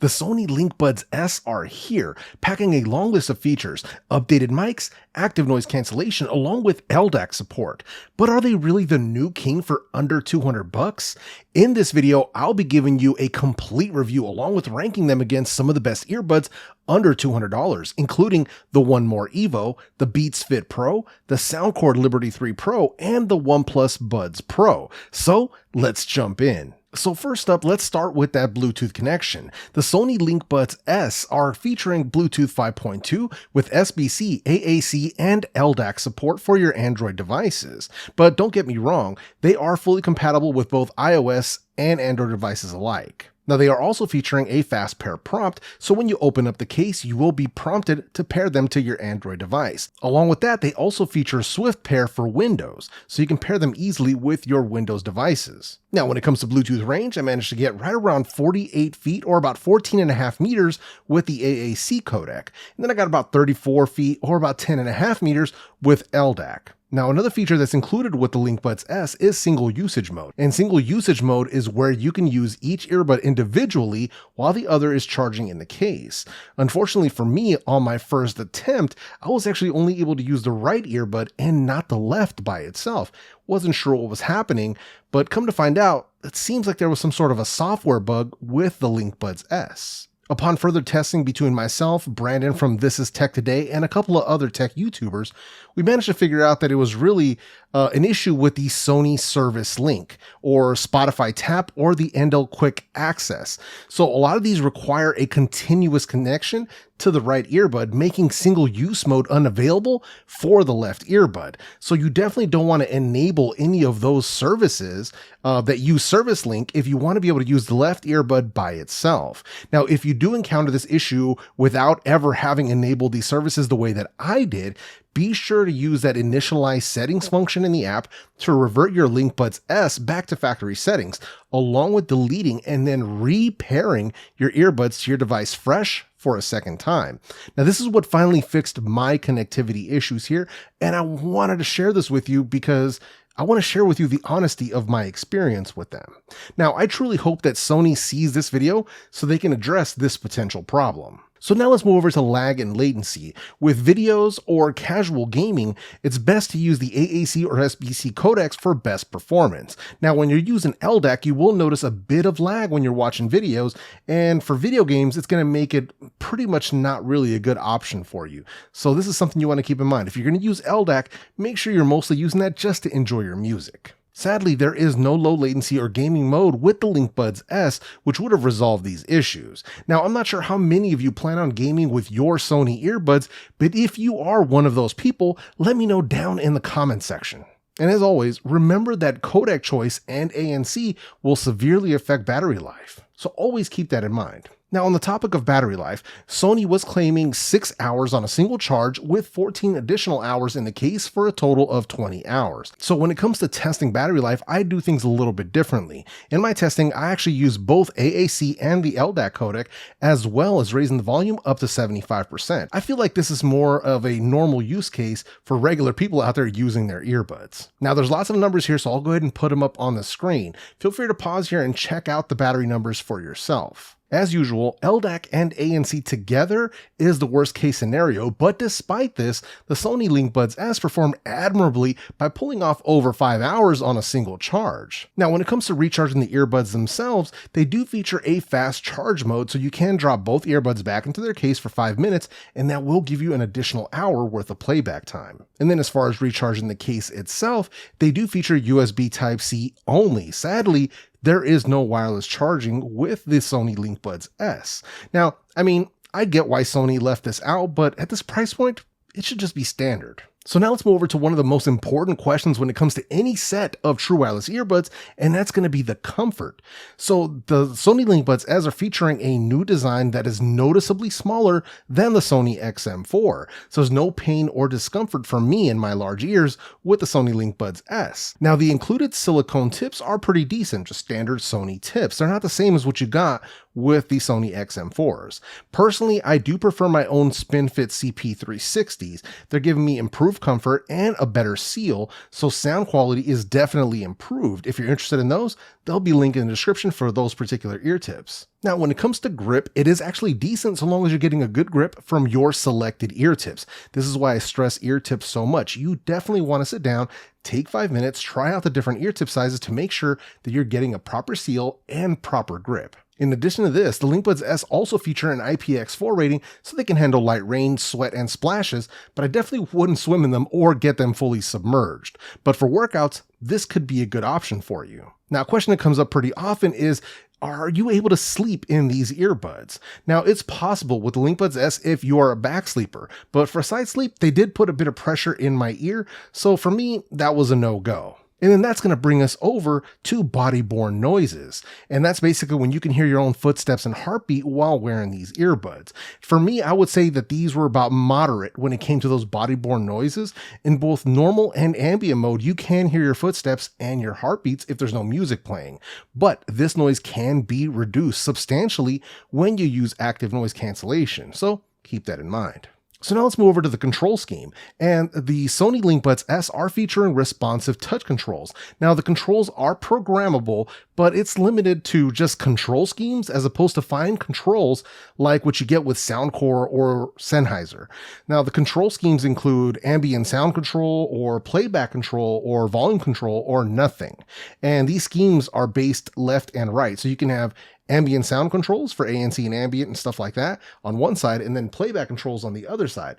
The Sony LinkBuds S are here, packing a long list of features, updated mics, active noise cancellation, along with LDAC support. But are they really the new king for under $200? In this video, I'll be giving you a complete review along with ranking them against some of the best earbuds under $200, including the One More Evo, the Beats Fit Pro, the Soundcore Liberty 3 Pro, and the OnePlus Buds Pro. So let's jump in. So first up, let's start with that Bluetooth connection. The Sony LinkBuds S are featuring Bluetooth 5.2 with SBC, AAC, and LDAC support for your Android devices. But don't get me wrong, they are fully compatible with both iOS and Android devices alike. Now they are also featuring a fast pair prompt, so when you open up the case, you will be prompted to pair them to your Android device. Along with that, they also feature Swift Pair for Windows, so you can pair them easily with your Windows devices. Now when it comes to Bluetooth range, I managed to get right around 48 feet or about 14.5 meters with the AAC codec, and then I got about 34 feet or about 10.5 meters with LDAC. Now, another feature that's included with the LinkBuds S is single usage mode. And single usage mode is where you can use each earbud individually while the other is charging in the case. Unfortunately for me, on my first attempt, I was actually only able to use the right earbud and not the left by itself. Wasn't sure what was happening, but come to find out, it seems like there was some sort of a software bug with the LinkBuds S. Upon further testing between myself, Brandon from This Is Tech Today, and a couple of other tech YouTubers, we managed to figure out that it was really an issue with the Sony Service Link, or Spotify Tap, or the Endel Quick Access. So a lot of these require a continuous connection to the right earbud, making single use mode unavailable for the left earbud. So you definitely don't want to enable any of those services that use Service Link if you want to be able to use the left earbud by itself. Now, if you do encounter this issue without ever having enabled these services the way that I did, be sure to use that initialize settings function in the app to revert your LinkBuds S back to factory settings, along with deleting and then repairing your earbuds to your device fresh for a second time. Now, this is what finally fixed my connectivity issues here, and I wanted to share this with you because I want to share with you the honesty of my experience with them. Now, I truly hope that Sony sees this video so they can address this potential problem. So now let's move over to lag and latency. With videos or casual gaming, it's best to use the AAC or SBC codecs for best performance. Now, when you're using LDAC, you will notice a bit of lag when you're watching videos, and for video games, it's going to make it pretty much not really a good option for you. So this is something you want to keep in mind. If you're going to use LDAC, make sure you're mostly using that just to enjoy your music. Sadly, there is no low latency or gaming mode with the LinkBuds S, which would have resolved these issues. Now, I'm not sure how many of you plan on gaming with your Sony earbuds, but if you are one of those people, let me know down in the comment section. And as always, remember that codec choice and ANC will severely affect battery life, so always keep that in mind. Now, on the topic of battery life, Sony was claiming 6 hours on a single charge with 14 additional hours in the case for a total of 20 hours. So when it comes to testing battery life, I do things a little bit differently. In my testing, I actually use both AAC and the LDAC codec, as well as raising the volume up to 75%. I feel like this is more of a normal use case for regular people out there using their earbuds. Now, there's lots of numbers here, so I'll go ahead and put them up on the screen. Feel free to pause here and check out the battery numbers for yourself. As usual, LDAC and ANC together is the worst case scenario, but despite this, the Sony LinkBuds S performed admirably by pulling off over 5 hours on a single charge. Now, when it comes to recharging the earbuds themselves, they do feature a fast charge mode, so you can drop both earbuds back into their case for 5 minutes, and that will give you an additional hour worth of playback time. And then as far as recharging the case itself, they do feature USB Type-C only. Sadly, there is no wireless charging with the Sony LinkBuds S. Now, I mean, I get why Sony left this out, but at this price point, it should just be standard. So now let's move over to one of the most important questions when it comes to any set of true wireless earbuds, and that's going to be the comfort. So the Sony LinkBuds S are featuring a new design that is noticeably smaller than the Sony XM4. So there's no pain or discomfort for me in my large ears with the Sony LinkBuds S. Now the included silicone tips are pretty decent, just standard Sony tips. They're not the same as what you got with the Sony XM4s. Personally, I do prefer my own SpinFit CP360s. They're giving me improved improved comfort and a better seal, so sound quality is definitely improved. If you're interested in those, they'll be linked in the description for those particular ear tips. Now, when it comes to grip, it is actually decent so long as you're getting a good grip from your selected ear tips. This is why I stress ear tips so much. You definitely want to sit down, take 5 minutes, try out the different ear tip sizes to make sure that you're getting a proper seal and proper grip. In addition to this, the LinkBuds S also feature an IPX4 rating so they can handle light rain, sweat, and splashes, but I definitely wouldn't swim in them or get them fully submerged. But for workouts, this could be a good option for you. Now, a question that comes up pretty often is, are you able to sleep in these earbuds? Now, it's possible with the LinkBuds S if you are a back sleeper, but for side sleep, they did put a bit of pressure in my ear, so for me, that was a no-go. And then that's going to bring us over to body-borne noises. And that's basically when you can hear your own footsteps and heartbeat while wearing these earbuds. For me, I would say that these were about moderate when it came to those body-borne noises. In both normal and ambient mode, you can hear your footsteps and your heartbeats if there's no music playing. But this noise can be reduced substantially when you use active noise cancellation. So keep that in mind. So now let's move over to the control scheme, and the Sony LinkBuds S are featuring responsive touch controls. Now the controls are programmable, but it's limited to just control schemes as opposed to fine controls like what you get with Soundcore or Sennheiser. Now the control schemes include ambient sound control or playback control or volume control or nothing. And these schemes are based left and right. So you can have ambient sound controls for ANC and ambient and stuff like that on one side, and then playback controls on the other side.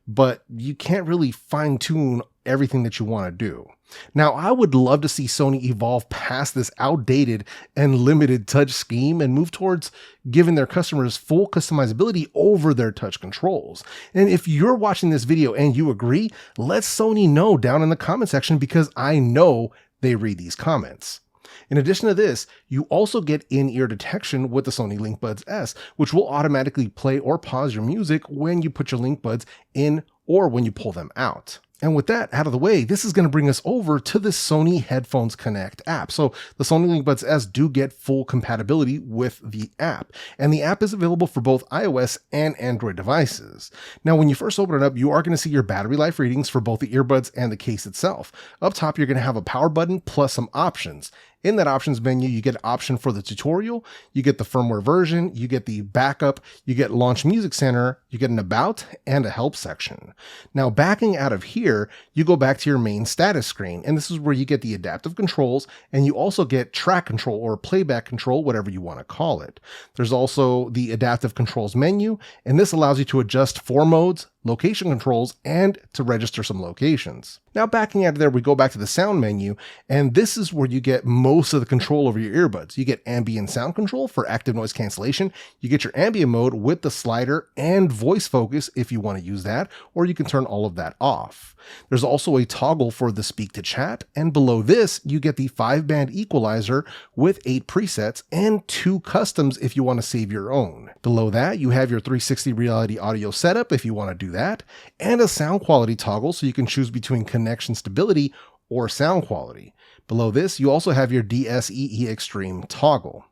But you can't really fine tune everything that you want to do. Now, I would love to see Sony evolve past this outdated and limited touch scheme and move towards giving their customers full customizability over their touch controls. And if you're watching this video and you agree, let Sony know down in the comment section, because I know they read these comments. In addition to this, you also get in-ear detection with the Sony LinkBuds S, which will automatically play or pause your music when you put your LinkBuds in or when you pull them out. And with that out of the way, this is going to bring us over to the Sony Headphones Connect app. So the Sony LinkBuds S do get full compatibility with the app, and the app is available for both iOS and Android devices. Now, when you first open it up, you are going to see your battery life readings for both the earbuds and the case itself. Up top, you're going to have a power button plus some options. In that options menu, you get an option for the tutorial, you get the firmware version, you get the backup, you get Launch Music Center, you get an about, and a help section. Now, backing out of here, you go back to your main status screen, and this is where you get the adaptive controls, and you also get track control or playback control, whatever you want to call it. There's also the adaptive controls menu, and this allows you to adjust 4 modes, location controls, and to register some locations. Now, backing out of there, we go back to the sound menu, and this is where you get most of the control over your earbuds. You get ambient sound control for active noise cancellation. You get your ambient mode with the slider and voice focus if you want to use that, or you can turn all of that off. There's also a toggle for the speak to chat, and below this, you get the 5-band equalizer with 8 presets and 2 customs if you want to save your own. Below that, you have your 360 reality audio setup if you want to do that, and a sound quality toggle so you can choose between connection stability or sound quality. Below this, you also have your DSEE Extreme toggle.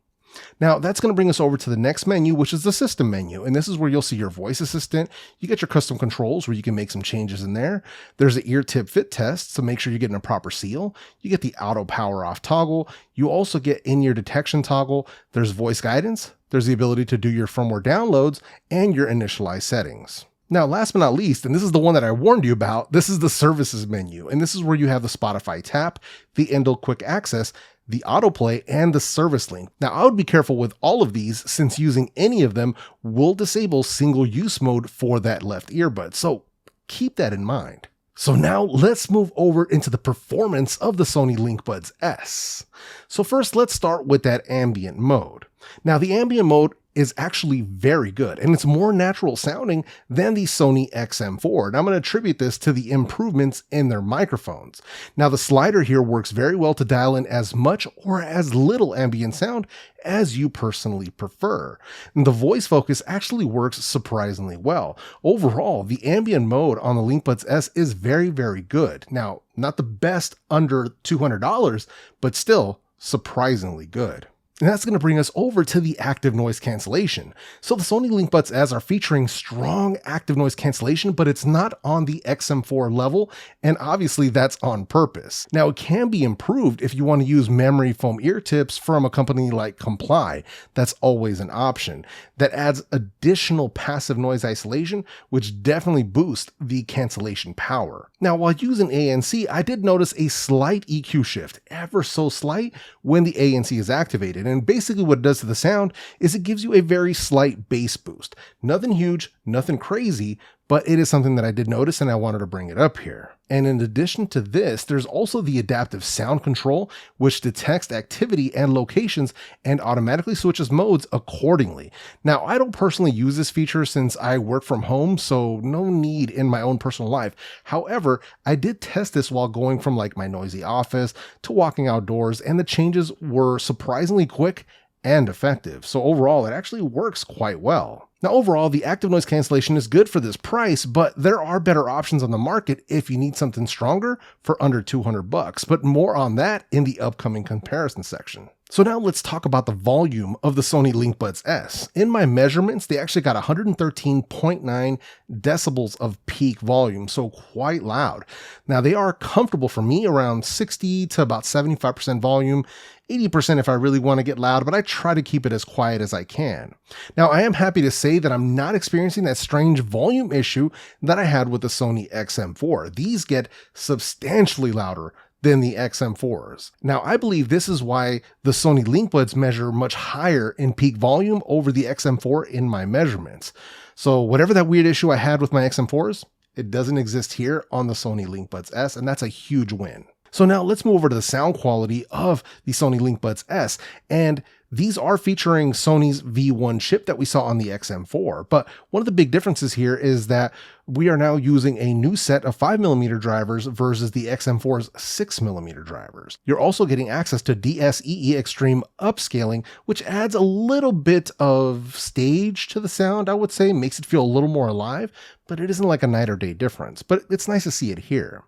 Now, that's going to bring us over to the next menu, which is the system menu. And this is where you'll see your voice assistant. You get your custom controls where you can make some changes in there. There's an ear tip fit test, so make sure you're getting a proper seal. You get the auto power off toggle. You also get in-ear detection toggle. There's voice guidance. There's the ability to do your firmware downloads and your initialized settings. Now, last but not least, and this is the one that I warned you about, this is the services menu. And this is where you have the Spotify tap, the Endel quick access, the autoplay, and the service link. Now, I would be careful with all of these since using any of them will disable single use mode for that left earbud. So keep that in mind. So now let's move over into the performance of the Sony LinkBuds S. So first, let's start with that ambient mode. Now, the ambient mode is actually very good, and it's more natural sounding than the Sony XM4. And I'm going to attribute this to the improvements in their microphones. Now, the slider here works very well to dial in as much or as little ambient sound as you personally prefer. And the voice focus actually works surprisingly well. Overall, the ambient mode on the LinkBuds S is very, very good. Now, not the best under $200, but still surprisingly good. And that's going to bring us over to the active noise cancellation. So the Sony LinkBuds S are featuring strong active noise cancellation, but it's not on the XM4 level, and obviously that's on purpose. Now it can be improved if you want to use memory foam ear tips from a company like Comply. That's always an option. That adds additional passive noise isolation, which definitely boosts the cancellation power. Now while using ANC, I did notice a slight EQ shift, ever so slight, when the ANC is activated. And basically what it does to the sound is it gives you a very slight bass boost. Nothing huge, nothing crazy, but it is something that I did notice and I wanted to bring it up here. And in addition to this, there's also the adaptive sound control, which detects activity and locations and automatically switches modes accordingly. Now, I don't personally use this feature since I work from home, so no need in my own personal life. However, I did test this while going from like my noisy office to walking outdoors, and the changes were surprisingly quick and effective. So overall, it actually works quite well. Now overall, the active noise cancellation is good for this price, but there are better options on the market if you need something stronger for under $200, but more on that in the upcoming comparison section. So now let's talk about the volume of the Sony LinkBuds S. In my measurements, they actually got 113.9 decibels of peak volume, so quite loud. Now they are comfortable for me, around 60 to about 75% volume, 80% if I really want to get loud, but I try to keep it as quiet as I can. Now I am happy to say that I'm not experiencing that strange volume issue that I had with the Sony XM4. These get substantially louder than the XM4s. Now, I believe this is why the Sony LinkBuds measure much higher in peak volume over the XM4 in my measurements. So whatever that weird issue I had with my XM4s, it doesn't exist here on the Sony LinkBuds S, and that's a huge win. So now let's move over to the sound quality of the Sony LinkBuds S, and these are featuring Sony's V1 chip that we saw on the XM4, but one of the big differences here is that we are now using a new set of 5mm drivers versus the XM4's 6mm drivers. You're also getting access to DSEE Extreme upscaling, which adds a little bit of stage to the sound, I would say, makes it feel a little more alive, but it isn't like a night or day difference, but it's nice to see it here.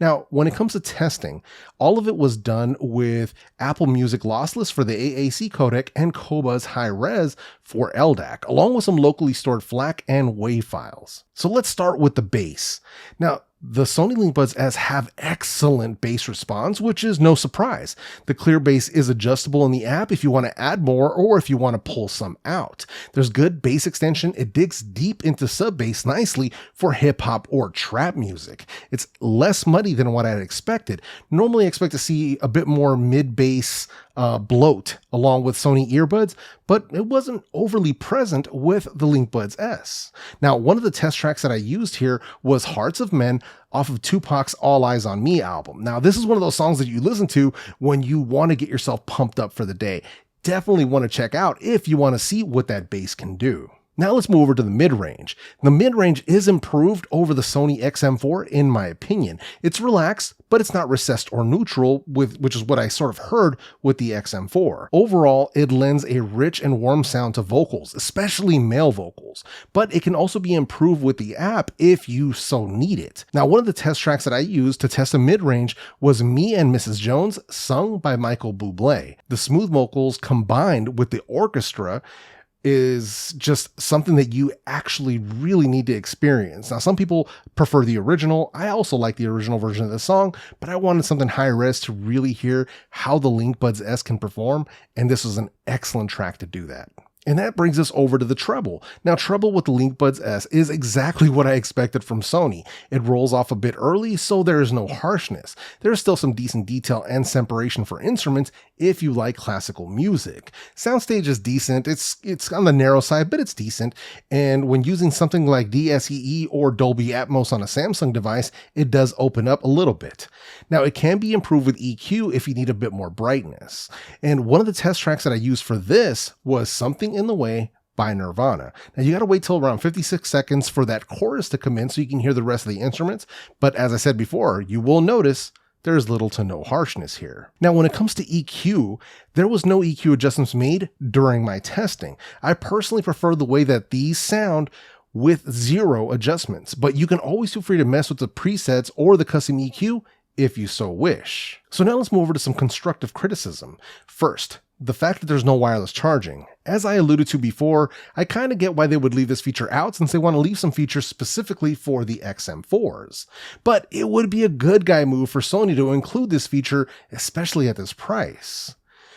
Now, when it comes to testing, all of it was done with Apple Music lossless for the AAC codec and Qobuz high res for LDAC, along with some locally stored FLAC and WAV files. So let's start with the bass. Now, the Sony LinkBuds S have excellent bass response, which is no surprise. The clear bass is adjustable in the app if you want to add more or if you want to pull some out. There's good bass extension. It digs deep into sub bass nicely for hip hop or trap music. It's less muddy than what I'd expected. Normally I expect to see a bit more mid bass bloat along with Sony earbuds, but it wasn't overly present with the LinkBuds S. Now, one of the test tracks that I used here was Hearts of Men off of Tupac's All Eyes on Me album. Now, this is one of those songs that you listen to when you want to get yourself pumped up for the day. Definitely want to check out if you want to see what that bass can do. Now let's move over to the mid-range. The mid-range is improved over the Sony XM4 in my opinion. It's relaxed, but it's not recessed or neutral, which is what I sort of heard with the XM4. Overall, it lends a rich and warm sound to vocals, especially male vocals, but it can also be improved with the app if you so need it. Now, one of the test tracks that I used to test the mid-range was Me and Mrs. Jones, sung by Michael Bublé. The smooth vocals combined with the orchestra is just something that you actually really need to experience. Now, some people prefer the original. I also like the original version of the song, but I wanted something high res to really hear how the LinkBuds S can perform, and this was an excellent track to do that. And that brings us over to the treble. Now, treble with the LinkBuds S is exactly what I expected from Sony. It rolls off a bit early, so there is no harshness. There's still some decent detail and separation for instruments if you like classical music. Soundstage is decent. It's on the narrow side, but it's decent. And when using something like DSEE or Dolby Atmos on a Samsung device, it does open up a little bit. Now, it can be improved with EQ if you need a bit more brightness. And one of the test tracks that I used for this was Something in the Way by Nirvana. Now, you got to wait till around 56 seconds for that chorus to come in so you can hear the rest of the instruments. But as I said before, you will notice there's little to no harshness here. Now, when it comes to EQ, there was no EQ adjustments made during my testing. I personally prefer the way that these sound with 0 adjustments, but you can always feel free to mess with the presets or the custom EQ if you so wish. So now let's move over to some constructive criticism. First, the fact that there's no wireless charging. As I alluded to before, I kind of get why they would leave this feature out since they want to leave some features specifically for the XM4s. But it would be a good guy move for Sony to include this feature, especially at this price.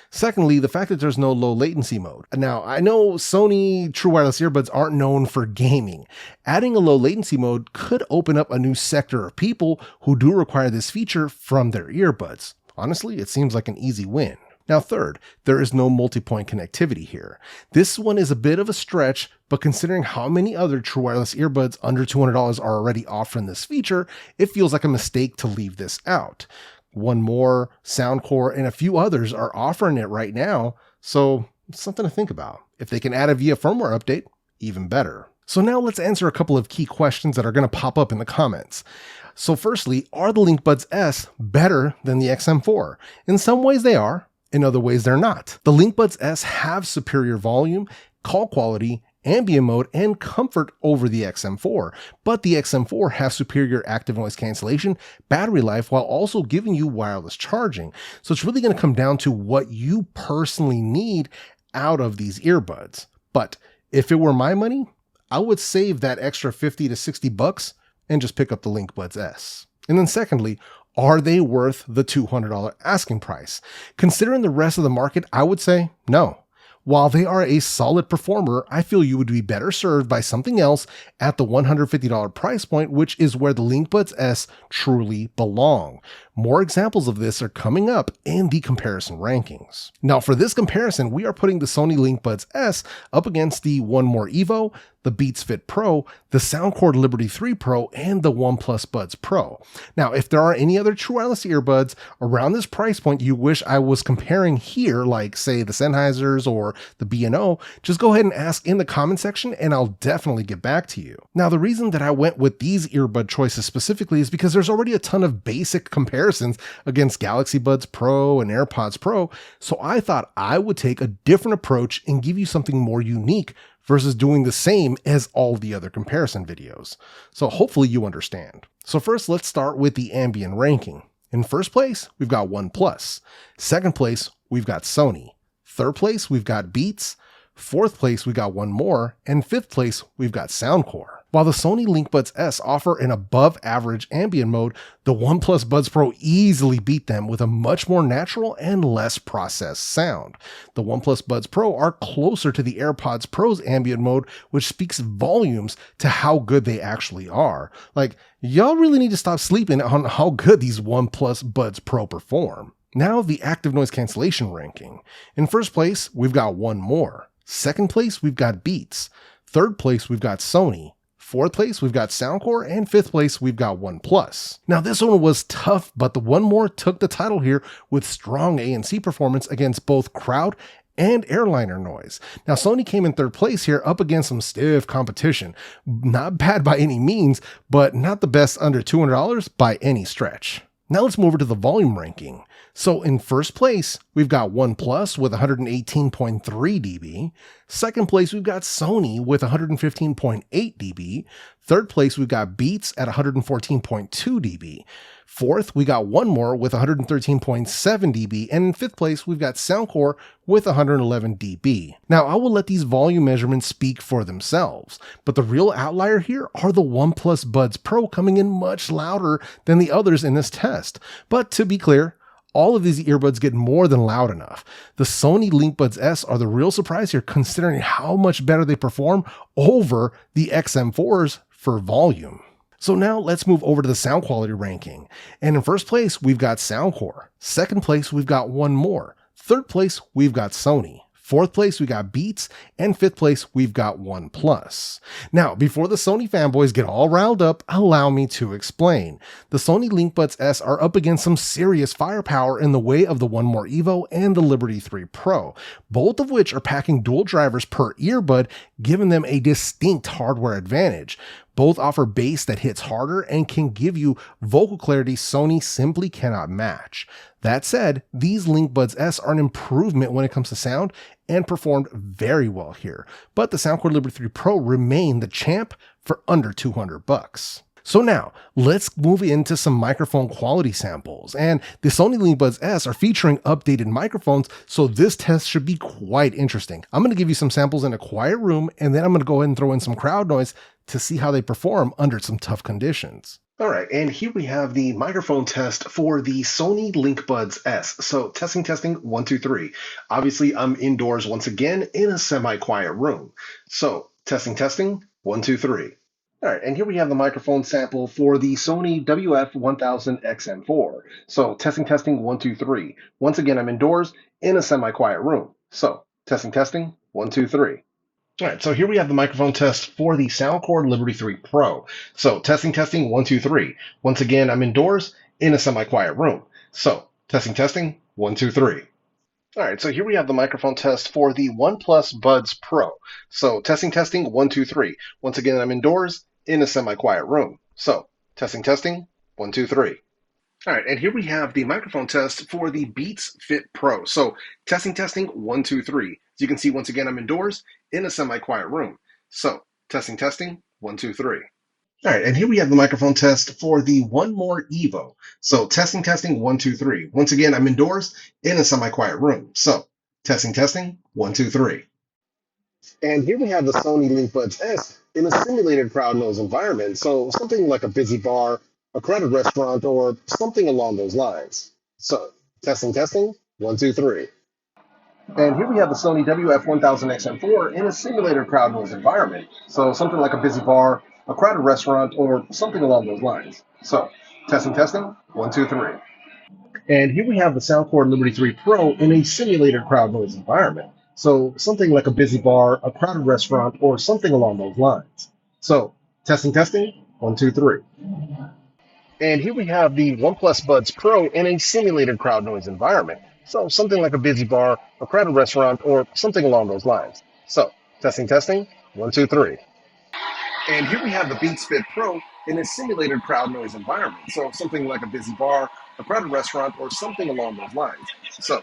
Secondly, the fact that there's no low latency mode. Now, I know Sony true wireless earbuds aren't known for gaming. Adding a low latency mode could open up a new sector of people who do require this feature from their earbuds. Honestly, it seems like an easy win. Now third, there is no multi-point connectivity here. This one is a bit of a stretch, but considering how many other true wireless earbuds under $200 are already offering this feature, it feels like a mistake to leave this out. One More, Soundcore, and a few others are offering it right now, so it's something to think about. If they can add it via firmware update, even better. So now let's answer a couple of key questions that are going to pop up in the comments. So firstly, are the LinkBuds S better than the XM4? In some ways they are, in other ways they're not. The LinkBuds S have superior volume, call quality, ambient mode, and comfort over the XM4, but the XM4 has superior active noise cancellation, battery life, while also giving you wireless charging. So it's really going to come down to what you personally need out of these earbuds. But if it were my money, I would save that extra 50 to 60 bucks and just pick up the LinkBuds S. And then secondly, are they worth the $200 asking price? Considering the rest of the market, I would say no. While they are a solid performer, I feel you would be better served by something else at the $150 price point, which is where the LinkBuds S truly belong. More examples of this are coming up in the comparison rankings. Now for this comparison, we are putting the Sony LinkBuds S up against the One More Evo, the Beats Fit Pro, the Soundcore Liberty 3 Pro, and the OnePlus Buds Pro. Now, if there are any other true wireless earbuds around this price point you wish I was comparing here, like say the Sennheisers or the B&O, just go ahead and ask in the comment section and I'll definitely get back to you. Now, the reason that I went with these earbud choices specifically is because there's already a ton of basic comparisons against Galaxy Buds Pro and AirPods Pro, so I thought I would take a different approach and give you something more unique versus doing the same as all the other comparison videos. So hopefully you understand. So first, let's start with the ambient ranking. In first place, we've got OnePlus. Second place, we've got Sony. Third place, we've got Beats. Fourth place, we got One More. And fifth place, we've got Soundcore. While the Sony LinkBuds S offer an above average ambient mode, the OnePlus Buds Pro easily beat them with a much more natural and less processed sound. The OnePlus Buds Pro are closer to the AirPods Pro's ambient mode, which speaks volumes to how good they actually are. Like, y'all really need to stop sleeping on how good these OnePlus Buds Pro perform. Now the active noise cancellation ranking. In first place, we've got One More. Second place, we've got Beats. Third place, we've got Sony. Fourth place, we've got Soundcore, and fifth place, we've got OnePlus. Now this one was tough, but the One More took the title here with strong ANC performance against both crowd and airliner noise. Now Sony came in third place here up against some stiff competition. Not bad by any means, but not the best under $200 by any stretch. Now let's move over to the volume ranking. So in first place, we've got OnePlus with 118.3 dB. Second place, we've got Sony with 115.8 dB. Third place, we've got Beats at 114.2 dB. Fourth, we got One More with 113.7 dB. And in fifth place, we've got Soundcore with 111 dB. Now, I will let these volume measurements speak for themselves, but the real outlier here are the OnePlus Buds Pro coming in much louder than the others in this test. But to be clear, all of these earbuds get more than loud enough. The Sony LinkBuds S are the real surprise here, considering how much better they perform over the XM4s for volume. So now let's move over to the sound quality ranking. And in first place, we've got Soundcore. Second place, we've got One More. Third place, we've got Sony. Fourth place, we got Beats, and fifth place, we've got OnePlus. Now, before the Sony fanboys get all riled up, allow me to explain. The Sony LinkBuds S are up against some serious firepower in the way of the One More Evo and the Liberty 3 Pro, both of which are packing dual drivers per earbud, giving them a distinct hardware advantage. Both offer bass that hits harder and can give you vocal clarity Sony simply cannot match. That said, these LinkBuds S are an improvement when it comes to sound and performed very well here, but the Soundcore Liberty 3 Pro remain the champ for under $200. So now, let's move into some microphone quality samples. And the Sony LinkBuds S are featuring updated microphones, so this test should be quite interesting. I'm going to give you some samples in a quiet room, and then I'm going to go ahead and throw in some crowd noise to see how they perform under some tough conditions. All right, and here we have the microphone test for the Sony LinkBuds S. So testing, 1, 2, 3. Obviously, I'm indoors once again in a semi-quiet room. So testing, 1, 2, 3. All right, and here we have the microphone sample for the Sony WF-1000XM4. So testing, 1, 2, 3. Once again, I'm indoors in a semi-quiet room. So testing, 1, 2, 3. All right, so here we have the microphone test for the Soundcore Liberty 3 Pro. So testing, 1, 2, 3. Once again, I'm indoors in a semi-quiet room. So testing, 1, 2, 3. All right, so here we have the microphone test for the OnePlus Buds Pro. So testing, 1, 2, 3. Once again, I'm indoors in a semi-quiet room. So testing, 1, 2, 3. All right, and here we have the microphone test for the Beats Fit Pro. So testing, 1, 2, 3. As you can see, once again, I'm indoors in a semi-quiet room. So testing, 1, 2, 3. All right, and here we have the microphone test for the One More Evo. So testing, 1, 2, 3. Once again, I'm indoors in a semi-quiet room. So testing, 1, 2, 3. And here we have the Sony LinkBuds S in a simulated crowd noise environment. So something like a busy bar, a crowded restaurant, or something along those lines. So testing, 1, 2, 3. And here we have the Sony WF-1000XM4 in a simulated crowd noise environment. So something like a busy bar, a crowded restaurant, or something along those lines. So testing, 1, 2, 3. And here we have the Soundcore Liberty 3 Pro in a simulated crowd noise environment. So something like a busy bar, a crowded restaurant, or something along those lines. So testing, 1, 2, 3. And here we have the OnePlus Buds Pro in a simulated crowd noise environment. So something like a busy bar, a crowded restaurant, or something along those lines. So testing, 1, 2, 3. And here we have the Beats Fit Pro in a simulated crowd noise environment. So something like a busy bar, a crowded restaurant, or something along those lines. So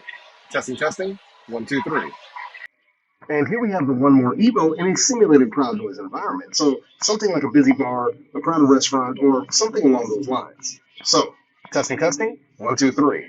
testing, 1, 2, 3. And here we have the One More Evo in a simulated crowd noise environment. So something like a busy bar, a crowded restaurant, or something along those lines. So testing, 1, 2, 3.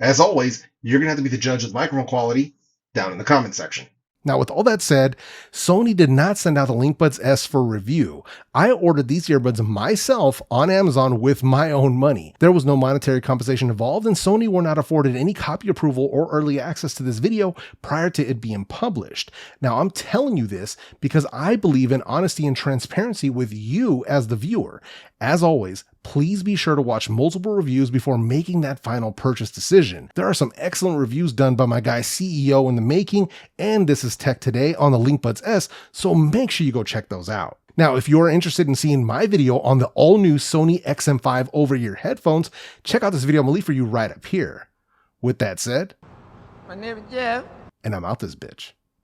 As always, you're going to have to be the judge of the microphone quality down in the comment section. Now, with all that said, Sony did not send out the LinkBuds S for review. I ordered these earbuds myself on Amazon with my own money. There was no monetary compensation involved, and Sony were not afforded any copy approval or early access to this video prior to it being published. Now, I'm telling you this because I believe in honesty and transparency with you as the viewer. As always, please be sure to watch multiple reviews before making that final purchase decision. There are some excellent reviews done by my guy CEO in the making, and this is Tech Today on the LinkBuds S, so make sure you go check those out. Now, if you're interested in seeing my video on the all-new Sony XM5 over-ear headphones, check out this video I'm gonna leave for you right up here. With that said, my name is Jeff, and I'm out this bitch.